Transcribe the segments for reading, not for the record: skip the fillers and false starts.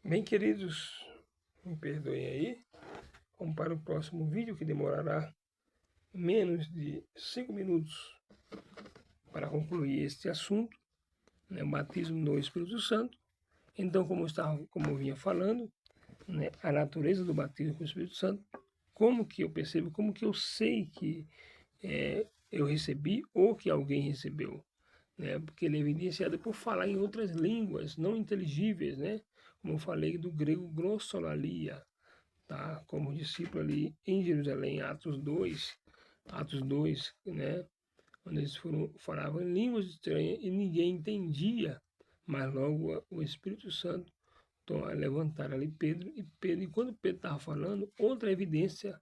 Bem, queridos, me perdoem aí. Vamos para o próximo vídeo, que demorará menos de 5 minutos para concluir este assunto, né, batismo no Espírito Santo. Então, como eu vinha falando, né, a natureza do batismo com o Espírito Santo, como que eu percebo, como que eu sei que eu recebi ou que alguém recebeu, né? Porque ele é evidenciado por falar em outras línguas não inteligíveis, né? Como eu falei do grego glossolalia, tá? Como discípulo ali em Jerusalém, Atos 2, né? Onde eles falavam em línguas estranhas e ninguém entendia, mas logo o Espírito Santo levantaram ali Pedro, e quando Pedro estava falando, outra evidência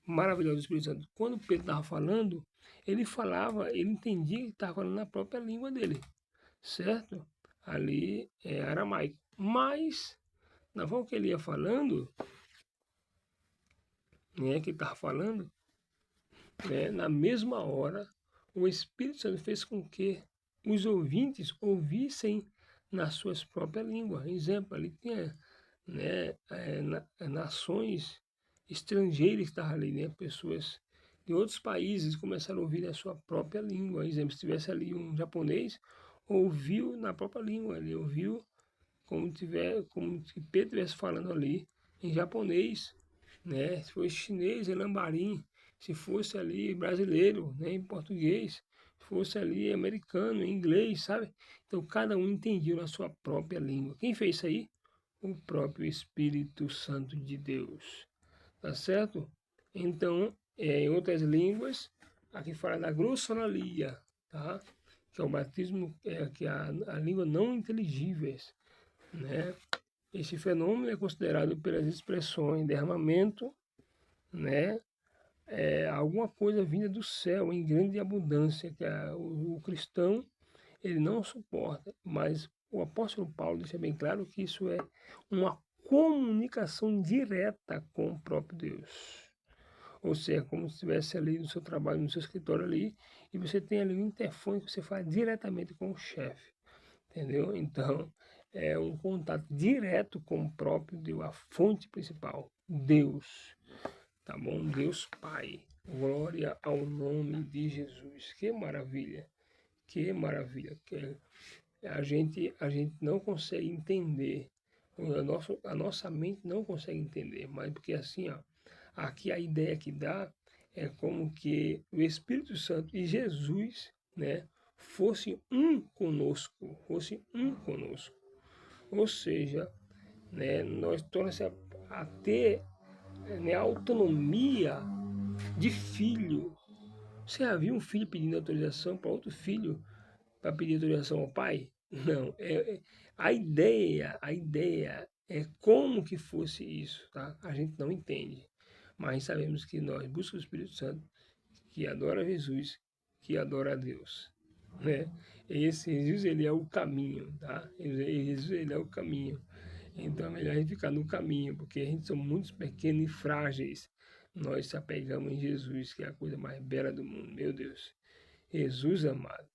maravilhosa do Espírito Santo, quando Pedro estava falando, ele falava, ele entendia que estava falando na própria língua dele, certo? Ali é aramaico, mas na forma que ele ia falando, né, que estava falando, né, na mesma hora, o Espírito Santo fez com que os ouvintes ouvissem nas suas próprias línguas. Exemplo, ali tinha, né, nações estrangeiras que estavam ali, né, pessoas de outros países começaram a ouvir a sua própria língua. Exemplo, se tivesse ali um japonês, ouviu na própria língua, ele ouviu como se Pedro estivesse falando ali em japonês, né? Se fosse chinês, em lambarim, se fosse ali brasileiro, né, em português, se fosse ali americano, em inglês, sabe? Então cada um entendia na sua própria língua. Quem fez isso aí? O próprio Espírito Santo de Deus, tá certo? Então, em outras línguas, aqui fala da glossolalia, tá? Que é o batismo, que é a língua não inteligíveis, né? Esse fenômeno é considerado pelas expressões derramamento, né? Alguma coisa vinda do céu em grande abundância, que o cristão ele não suporta, mas o apóstolo Paulo deixa bem claro que isso é uma comunicação direta com o próprio Deus. Ou seja, como se estivesse ali no seu trabalho, no seu escritório ali, e você tem ali um interfone que você faz diretamente com o chefe, entendeu? Então, é um contato direto com o próprio Deus, a fonte principal, Deus, tá bom? Deus Pai. Glória ao nome de Jesus. Que maravilha, que maravilha. A gente não consegue entender, a nossa mente não consegue entender, mas porque assim, ó, aqui a ideia que dá é como que o Espírito Santo e Jesus, né, fosse um conosco, fosse um conosco. Ou seja, né, nós torna-se a ter, né, autonomia de filho. Você já viu um filho pedindo autorização para outro filho para pedir autorização ao pai? Não, a ideia é como que fosse isso, tá? A gente não entende, mas sabemos que nós buscamos o Espírito Santo, que adora Jesus, que adora a Deus, né? Esse Jesus, ele é o caminho, tá? Jesus, ele é o caminho. Então é melhor a gente ficar no caminho, porque a gente somos muito pequenos e frágeis. Nós se apegamos em Jesus, que é a coisa mais bela do mundo, meu Deus. Jesus amado,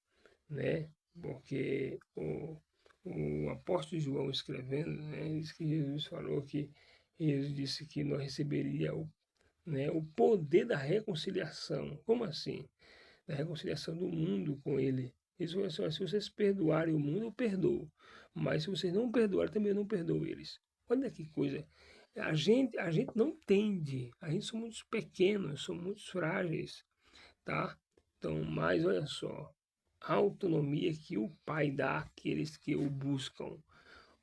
né? Porque o apóstolo João escrevendo, né, diz que Jesus falou que Jesus disse que nós receberíamos, né, o poder da reconciliação. Como assim? Da reconciliação do mundo com ele. Isso é só, se vocês perdoarem o mundo, eu perdoo. Mas se vocês não perdoarem, também eu não perdoo eles. Olha que coisa. A gente não entende. A gente somos muito pequenos, somos muito frágeis, tá? Então, mas olha só, a autonomia que o Pai dá àqueles que o buscam,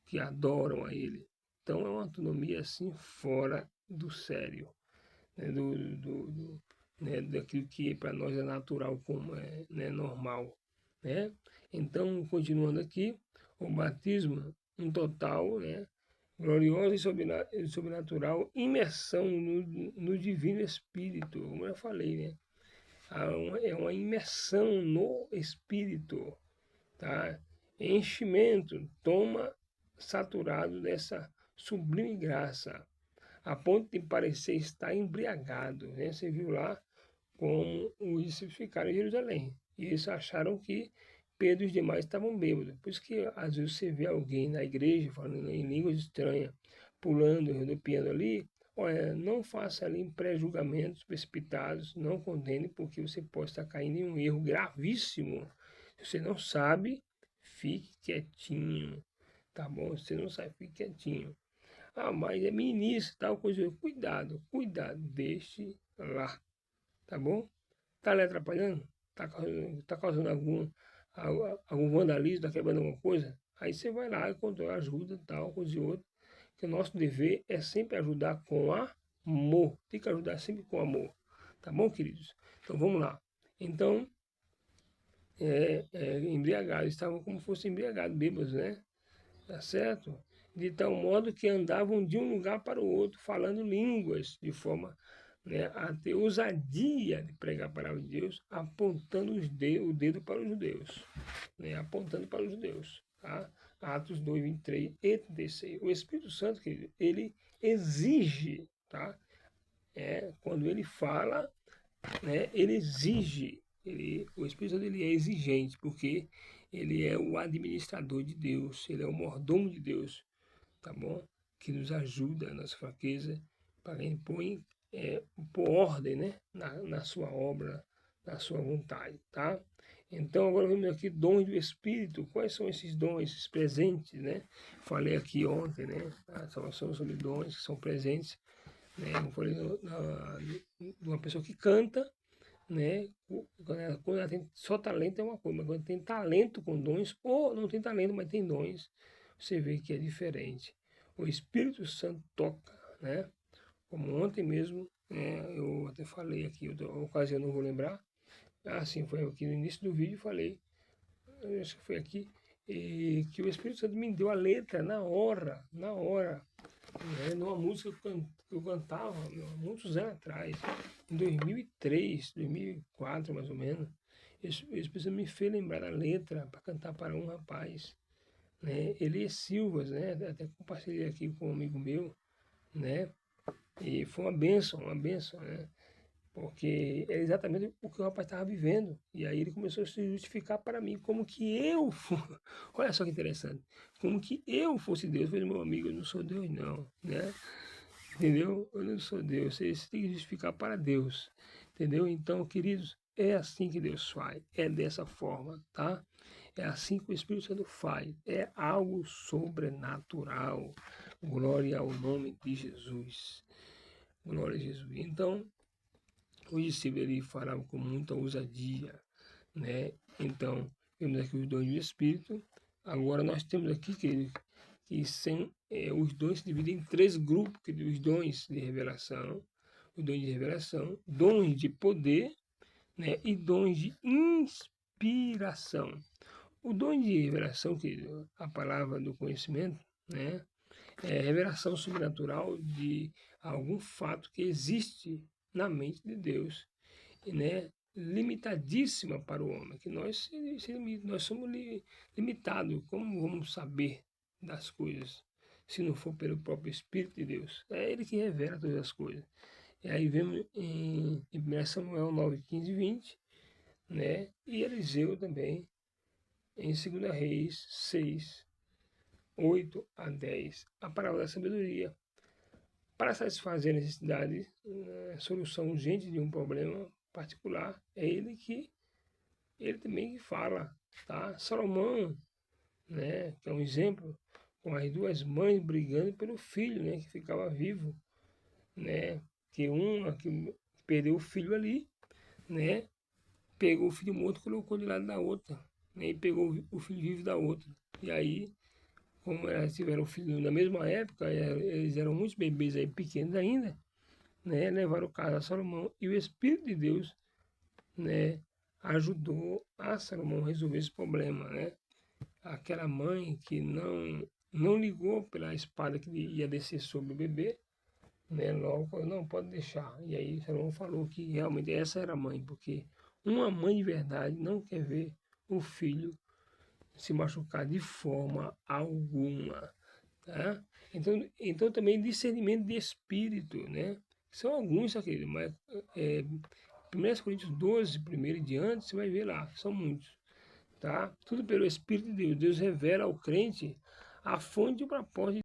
que adoram a Ele. Então é uma autonomia assim fora do sério, né? Né? Daquilo que para nós é natural, como é, né? Normal, né? Então, continuando aqui, o batismo, um total, né? Gloriosa e sobrenatural imersão no Divino Espírito, como eu falei, né? É uma imersão no Espírito, tá? Enchimento, toma saturado dessa sublime graça, a ponto de parecer estar embriagado, né? Você viu lá como os ficaram em Jerusalém. E eles acharam Pedro e os demais estavam bêbados. Por isso que às vezes você vê alguém na igreja falando em línguas estranhas, pulando, rodopiando ali. Olha, não faça ali pré-julgamentos precipitados, não condene, porque você pode estar caindo em um erro gravíssimo. Se você não sabe, fique quietinho, tá bom? Se você não sabe, fique quietinho. Ah, mas é ministro, tal coisa. Cuidado, cuidado, deixe lá, tá bom? Tá lhe atrapalhando? Tá causando algum vandalismo, tá quebrando alguma coisa? Aí você vai lá e controla, ajuda, tal, coisa e outra. Que o nosso dever é sempre ajudar com amor. Tem que ajudar sempre com amor. Tá bom, queridos? Então vamos lá. Então, embriagados, estavam como fossem embriagados, bêbados, né? Tá certo? De tal modo que andavam de um lugar para o outro, falando línguas, de forma, né, a ter ousadia de pregar a palavra de Deus, apontando o dedo para os judeus, né, apontando para os judeus. Tá? Atos 2, 23 e 36. O Espírito Santo, querido, ele exige, tá? Quando ele fala, né, ele exige, o Espírito Santo ele é exigente, porque ele é o administrador de Deus, ele é o mordomo de Deus, tá bom? Que nos ajuda nas fraquezas, para impor, pôr ordem, né, na sua obra, na sua vontade, tá? Então agora vemos aqui dons do Espírito. Quais são esses dons, esses presentes, né? Falei aqui ontem, né? A salvação sobre dons que são presentes, né? Eu falei de uma pessoa que canta, né? Quando ela tem só talento é uma coisa, mas quando tem talento com dons, ou não tem talento, mas tem dons, você vê que é diferente. O Espírito Santo toca, né? Como ontem mesmo, né, eu até falei aqui, outra ocasião não vou lembrar. Sim, foi aqui no início do vídeo, falei, acho que foi aqui, que o Espírito Santo me deu a letra na hora, né, numa música que eu cantava muitos anos atrás, em 2003, 2004 mais ou menos. O Espírito Santo me fez lembrar a letra para cantar para um rapaz, né, Elias Silvas, né, até compartilhei aqui com um amigo meu, né, e foi uma benção, né, porque é exatamente o que o rapaz estava vivendo. E aí ele começou a se justificar para mim, como que eu olha só que interessante, como que eu fosse Deus. Eu falei, meu amigo, eu não sou Deus não, né? Entendeu? Eu não sou Deus, você tem que justificar para Deus, entendeu? Então, queridos, é assim que Deus faz, é dessa forma, tá? É assim que o Espírito Santo faz, é algo sobrenatural. Glória ao nome de Jesus. Glória a Jesus. Então, os discípulos ali falavam com muita ousadia, né? Então, temos aqui os dons do Espírito. Agora nós temos aqui que os dons se dividem em três grupos, que os dons de revelação, dons de poder, né? E dons de inspiração. O dom de revelação, que a palavra do conhecimento, né? É revelação sobrenatural de algum fato que existe na mente de Deus, né, limitadíssima para o homem, que nós somos limitados. Como vamos saber das coisas se não for pelo próprio Espírito de Deus? É Ele que revela todas as coisas. E aí vemos em 1 Samuel 9, 15 e 20, né, e Eliseu também em 2 Reis 6, 8 a 10, a palavra da sabedoria. Para satisfazer a necessidade, a solução urgente de um problema particular, é ele também que fala, tá? Salomão, né, que é um exemplo, com as duas mães brigando pelo filho, né, que ficava vivo, né, que uma que perdeu o filho ali, né, pegou o filho morto e colocou de lado da outra, né, e pegou o filho vivo da outra. E aí, como elas tiveram filho na mesma época, eles eram muitos bebês aí pequenos ainda, né, levaram o caso a Salomão, e o Espírito de Deus, né, ajudou a Salomão a resolver esse problema, né? Aquela mãe que não ligou pela espada que ia descer sobre o bebê, né? Logo falou, não, pode deixar. E aí Salomão falou que realmente essa era a mãe, porque uma mãe de verdade não quer ver o filho se machucar de forma alguma, tá? Então também discernimento de espírito, né? São alguns, aqueles, mas 1 Coríntios 12, primeiro e diante, você vai ver lá, são muitos, tá? Tudo pelo Espírito de Deus. Deus revela ao crente a fonte e o propósito